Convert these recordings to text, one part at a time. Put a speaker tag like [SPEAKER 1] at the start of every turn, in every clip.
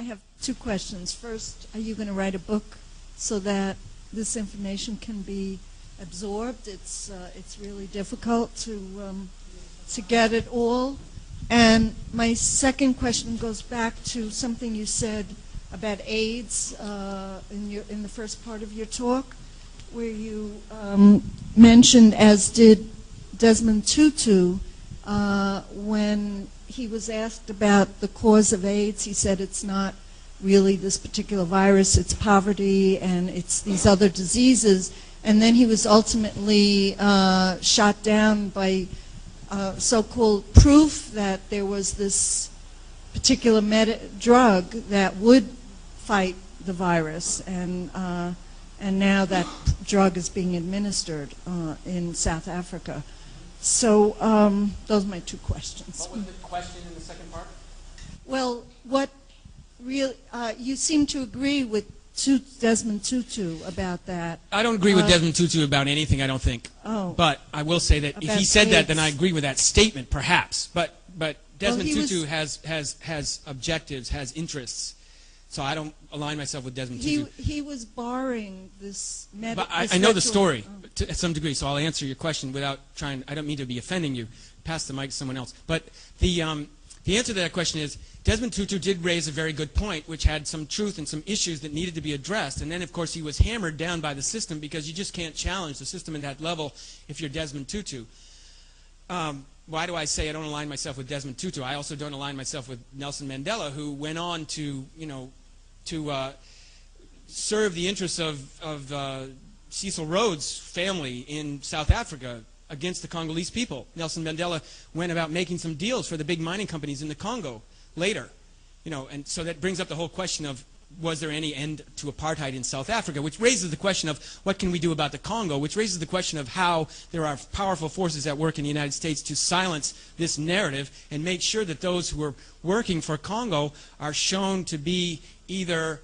[SPEAKER 1] I have two questions. First, are you going to write a book so that this information can be absorbed? It's really difficult to get it all. And my second question goes back to something you said about AIDS in the first part of your talk, where you mentioned, as did Desmond Tutu, when he was asked about the cause of AIDS, he said it's not really this particular virus, it's poverty and it's these other diseases. And then he was ultimately shot down by so-called proof that there was this particular drug that would fight the virus, and now that drug is being administered in South Africa. So those are my two questions.
[SPEAKER 2] What was the question in the second part?
[SPEAKER 1] Well, what really you seem to agree with Desmond Tutu about that.
[SPEAKER 2] I don't agree with Desmond Tutu about anything, I don't think.
[SPEAKER 1] Oh.
[SPEAKER 2] But I will say that if he said that, then I agree with that statement, perhaps. But Desmond Tutu has objectives, has interests. So I don't align myself with Desmond Tutu.
[SPEAKER 1] He was barring this
[SPEAKER 2] But I know the story to some degree, so I'll answer your question without trying. I don't mean to be offending you. Pass the mic to someone else. But the answer to that question is Desmond Tutu did raise a very good point, which had some truth and some issues that needed to be addressed. And then, of course, he was hammered down by the system because you just can't challenge the system at that level if you're Desmond Tutu. Why do I say I don't align myself with Desmond Tutu? I also don't align myself with Nelson Mandela, who went on to, serve the interests of Cecil Rhodes' family in South Africa against the Congolese people. Nelson Mandela went about making some deals for the big mining companies in the Congo later. And so that brings up the whole question of, was there any end to apartheid in South Africa, which raises the question of what can we do about the Congo, which raises the question of how there are powerful forces at work in the United States to silence this narrative and make sure that those who are working for Congo are shown to be either,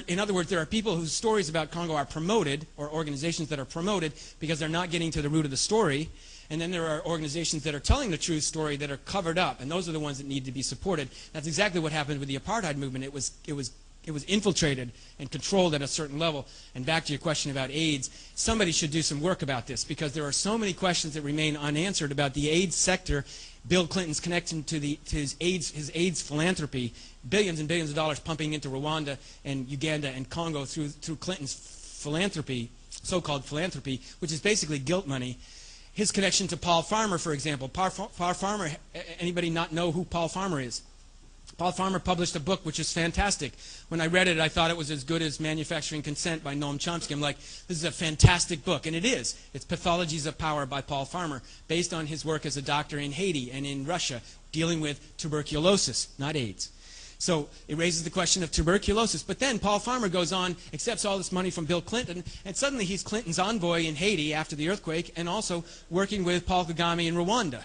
[SPEAKER 2] in other words, there are people whose stories about Congo are promoted, or organizations that are promoted because they're not getting to the root of the story. And then there are organizations that are telling the true story that are covered up, and those are the ones that need to be supported. That's exactly what happened with the apartheid movement. It was infiltrated and controlled at a certain level. And back to your question about AIDS, somebody should do some work about this, because there are so many questions that remain unanswered about the AIDS sector, Bill Clinton's connection to his AIDS philanthropy, billions and billions of dollars pumping into Rwanda and Uganda and Congo through Clinton's philanthropy, so-called philanthropy, which is basically guilt money. His connection to Paul Farmer, for example. Paul Farmer, anybody not know who Paul Farmer is? Paul Farmer published a book which is fantastic. When I read it, I thought it was as good as Manufacturing Consent by Noam Chomsky. I'm like, this is a fantastic book, and it is. It's Pathologies of Power by Paul Farmer, based on his work as a doctor in Haiti and in Russia, dealing with tuberculosis, not AIDS. So it raises the question of tuberculosis. But then Paul Farmer goes on, accepts all this money from Bill Clinton, and suddenly he's Clinton's envoy in Haiti after the earthquake, and also working with Paul Kagame in Rwanda,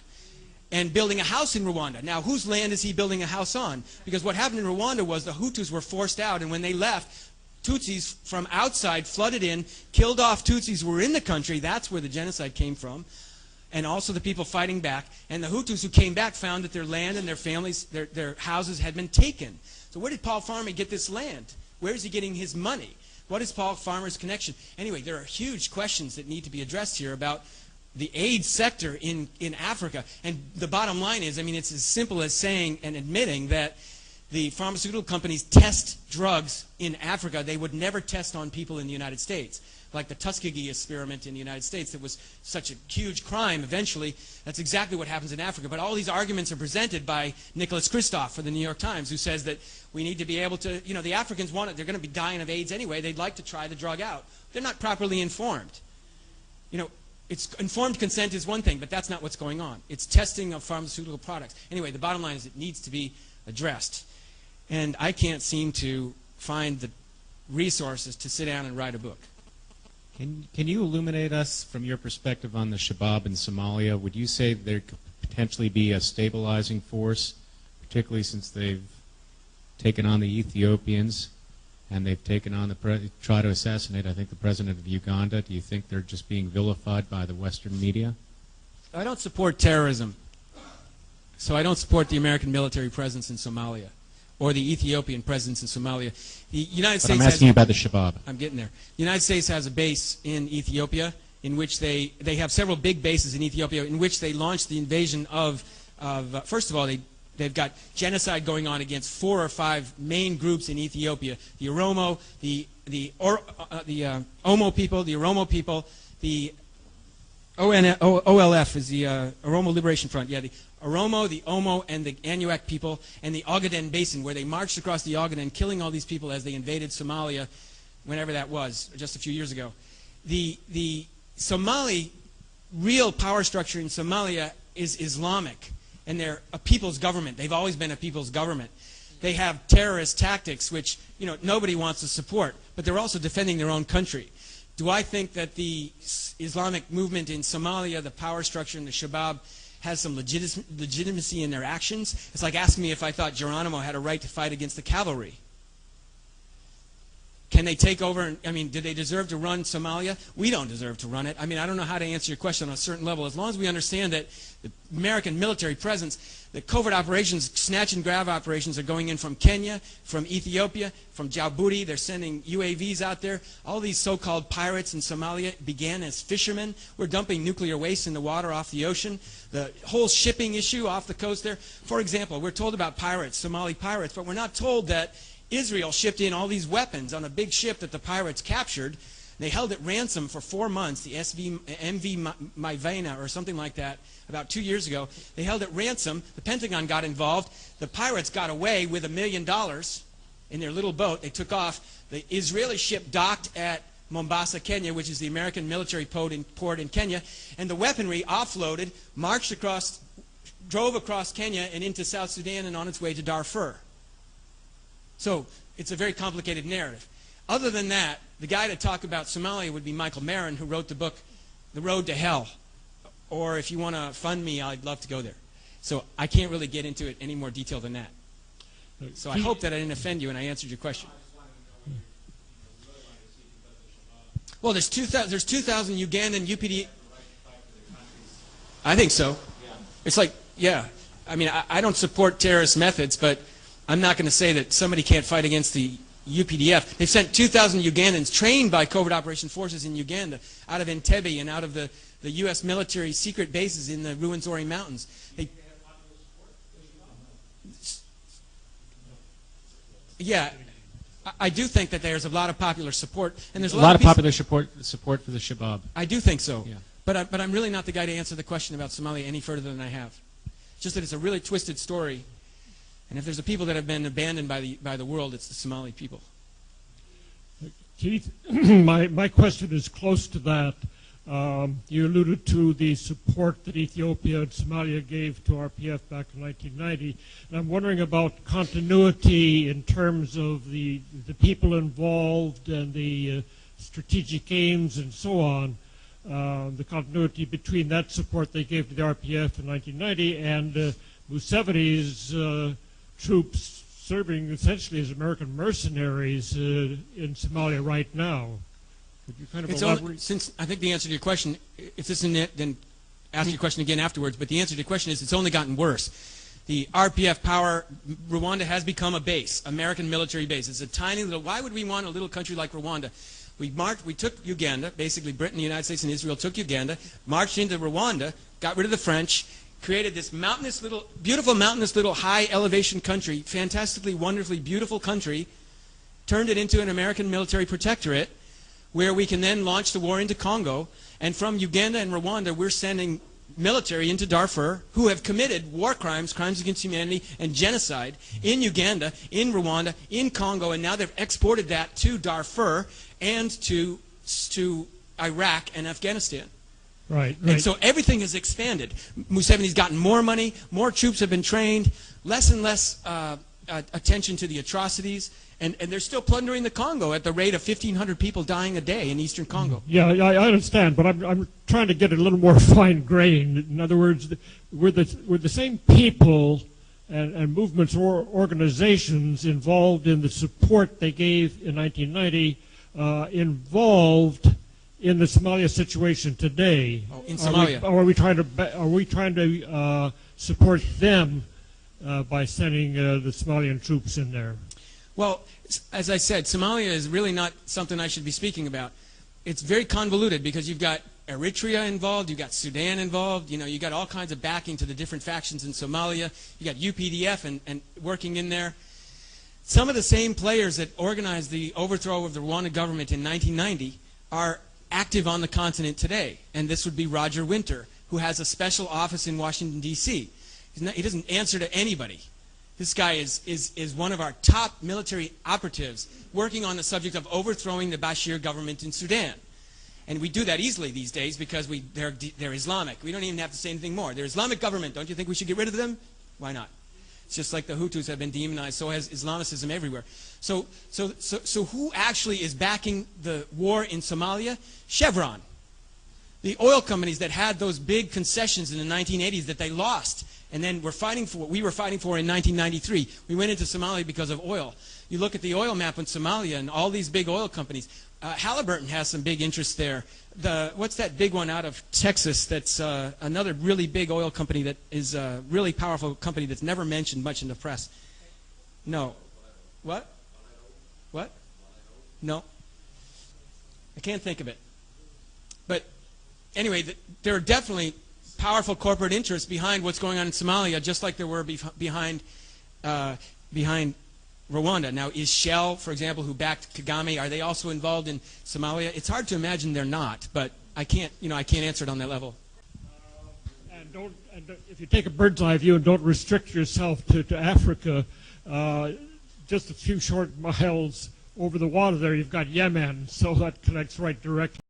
[SPEAKER 2] and building a house in Rwanda. Now, whose land is he building a house on? Because what happened in Rwanda was the Hutus were forced out, and when they left, Tutsis from outside flooded in, killed off Tutsis who were in the country. That's where the genocide came from. And also the people fighting back. And the Hutus who came back found that their land and their families, their houses had been taken. So where did Paul Farmer get this land? Where is he getting his money? What is Paul Farmer's connection? Anyway, there are huge questions that need to be addressed here about the AIDS sector in Africa. And the bottom line is, I mean, it's as simple as saying and admitting that the pharmaceutical companies test drugs in Africa. They would never test on people in the United States. Like the Tuskegee experiment in the United States that was such a huge crime eventually. That's exactly what happens in Africa. But all these arguments are presented by Nicholas Kristof for the New York Times, who says that we need to be able to, the Africans want it. They're going to be dying of AIDS anyway. They'd like to try the drug out. They're not properly informed. Informed consent is one thing, but that's not what's going on. It's testing of pharmaceutical products. Anyway, the bottom line is it needs to be addressed. And I can't seem to find the resources to sit down and write a book.
[SPEAKER 3] Can you illuminate us from your perspective on the Shabab in Somalia? Would you say there could potentially be a stabilizing force, particularly since they've taken on the Ethiopians and they've taken on try to assassinate, I think, the president of Uganda? Do you think they're just being vilified by the Western media?
[SPEAKER 2] I don't support terrorism, so I don't support the American military presence in Somalia. or the Ethiopian presence in Somalia. The United
[SPEAKER 3] But
[SPEAKER 2] States
[SPEAKER 3] I'm asking you about the Shabab.
[SPEAKER 2] I'm getting there. The United States has a base in Ethiopia in which they have several big bases in Ethiopia in which they launched the invasion of first of all, they've got genocide going on against 4 or 5 main groups in Ethiopia: the Oromo, the Omo people, the Oromo people, the OLF is the Oromo Liberation Front. Yeah, the Oromo, the Omo, and the Anuak people, and the Ogaden Basin, where they marched across the Ogaden, killing all these people as they invaded Somalia, whenever that was, just a few years ago. The Somali real power structure in Somalia is Islamic, and they're a people's government. They've always been a people's government. They have terrorist tactics, which nobody wants to support, but they're also defending their own country. Do I think that the Islamic movement in Somalia, the power structure in the Shabab, has some legitimacy in their actions? It's like asking me if I thought Geronimo had a right to fight against the cavalry. Can they take over? Do they deserve to run Somalia? We don't deserve to run it. I don't know how to answer your question on a certain level. As long as we understand that the American military presence, the covert operations, snatch and grab operations are going in from Kenya, from Ethiopia, from Djibouti. They're sending UAVs out there. All these so-called pirates in Somalia began as fishermen. We're dumping nuclear waste in the water off the ocean. The whole shipping issue off the coast there. For example, we're told about pirates, Somali pirates, but we're not told that Israel shipped in all these weapons on a big ship that the pirates captured. They held it ransom for 4 months, the MV Maivana or something like that, about 2 years ago. They held it ransom. The Pentagon got involved. The pirates got away with $1 million in their little boat. They took off. The Israeli ship docked at Mombasa, Kenya, which is the American military port in Kenya, and the weaponry offloaded, marched across, drove across Kenya and into South Sudan and on its way to Darfur. So it's a very complicated narrative. Other than that, the guy to talk about Somalia would be Michael Marin, who wrote the book The Road to Hell. Or if you want to fund me, I'd love to go there. So I can't really get into it any more detail than that. So I hope that I didn't offend you and I answered your question. Well, there's 2,000 Ugandan UPD. I think so. It's like, yeah. I don't support terrorist methods, but I'm not going to say that somebody can't fight against the UPDF. They've sent 2,000 Ugandans trained by covert operation forces in Uganda out of Entebbe and out of the U.S. military secret bases in the Rwenzori Mountains. Yeah, I do think that there's a lot of popular support, and there's a lot of
[SPEAKER 3] popular support for the Shabab.
[SPEAKER 2] I do think so,
[SPEAKER 3] yeah.
[SPEAKER 2] But I'm really not the guy to answer the question about Somalia any further than I have. Just that it's a really twisted story. And if there's a people that have been abandoned by the world, it's the Somali people.
[SPEAKER 4] Keith, my question is close to that. You alluded to the support that Ethiopia and Somalia gave to RPF back in 1990. And I'm wondering about continuity in terms of the people involved and the strategic aims and so on. The continuity between that support they gave to the RPF in 1990 and Museveni's troops serving essentially as American mercenaries in Somalia right now. Could you kind of elaborate?
[SPEAKER 2] Since I think the answer to your question, if this isn't it, then ask your question again afterwards. But the answer to your question is it's only gotten worse. The RPF power, Rwanda has become a base, American military base. It's a tiny little. Why would we want a little country like Rwanda? We took Uganda, basically Britain, the United States, and Israel took Uganda, marched into Rwanda, got rid of the French, created this mountainous little, beautiful mountainous little high elevation country, fantastically, wonderfully beautiful country, turned it into an American military protectorate where we can then launch the war into Congo. And from Uganda and Rwanda, we're sending military into Darfur who have committed war crimes, crimes against humanity, and genocide in Uganda, in Rwanda, in Congo, and now they've exported that to Darfur and to Iraq and Afghanistan.
[SPEAKER 4] Right.
[SPEAKER 2] And so everything has expanded. Museveni's gotten more money, more troops have been trained, less and less attention to the atrocities, and they're still plundering the Congo at the rate of 1,500 people dying a day in eastern Congo.
[SPEAKER 4] Yeah, I understand, but I'm trying to get a little more fine-grained. In other words, were the same people and movements or organizations involved in the support they gave in 1990 involved in the Somalia situation today?
[SPEAKER 2] Oh, in Somalia.
[SPEAKER 4] Are we trying to support them by sending the Somalian troops in there?
[SPEAKER 2] Well, as I said, Somalia is really not something I should be speaking about. It's very convoluted because you've got Eritrea involved, you've got Sudan involved, you've got all kinds of backing to the different factions in Somalia. You got UPDF and working in there. Some of the same players that organized the overthrow of the Rwanda government in 1990 are active on the continent today. And this would be Roger Winter, who has a special office in Washington, D.C. He doesn't answer to anybody. This guy is one of our top military operatives working on the subject of overthrowing the Bashir government in Sudan. And we do that easily these days because they're Islamic. We don't even have to say anything more. They're Islamic government. Don't you think we should get rid of them? Why not? It's just like the Hutus have been demonized, so has Islamicism everywhere. So who actually is backing the war in Somalia? Chevron. The oil companies that had those big concessions in the 1980s that they lost and then were fighting for what we were fighting for in 1993. We went into Somalia because of oil. You look at the oil map in Somalia and all these big oil companies. Halliburton has some big interests there. What's that big one out of Texas that's another really big oil company that is a really powerful company that's never mentioned much in the press? No. What? What? No. I can't think of it. But anyway, there are definitely powerful corporate interests behind what's going on in Somalia, just like there were behind Rwanda. Now, is Shell, for example, who backed Kagame, are they also involved in Somalia? It's hard to imagine they're not, but I can't answer it on that level.
[SPEAKER 4] And if you take a bird's eye view and don't restrict yourself to Africa, just a few short miles over the water there, you've got Yemen, so that connects right directly.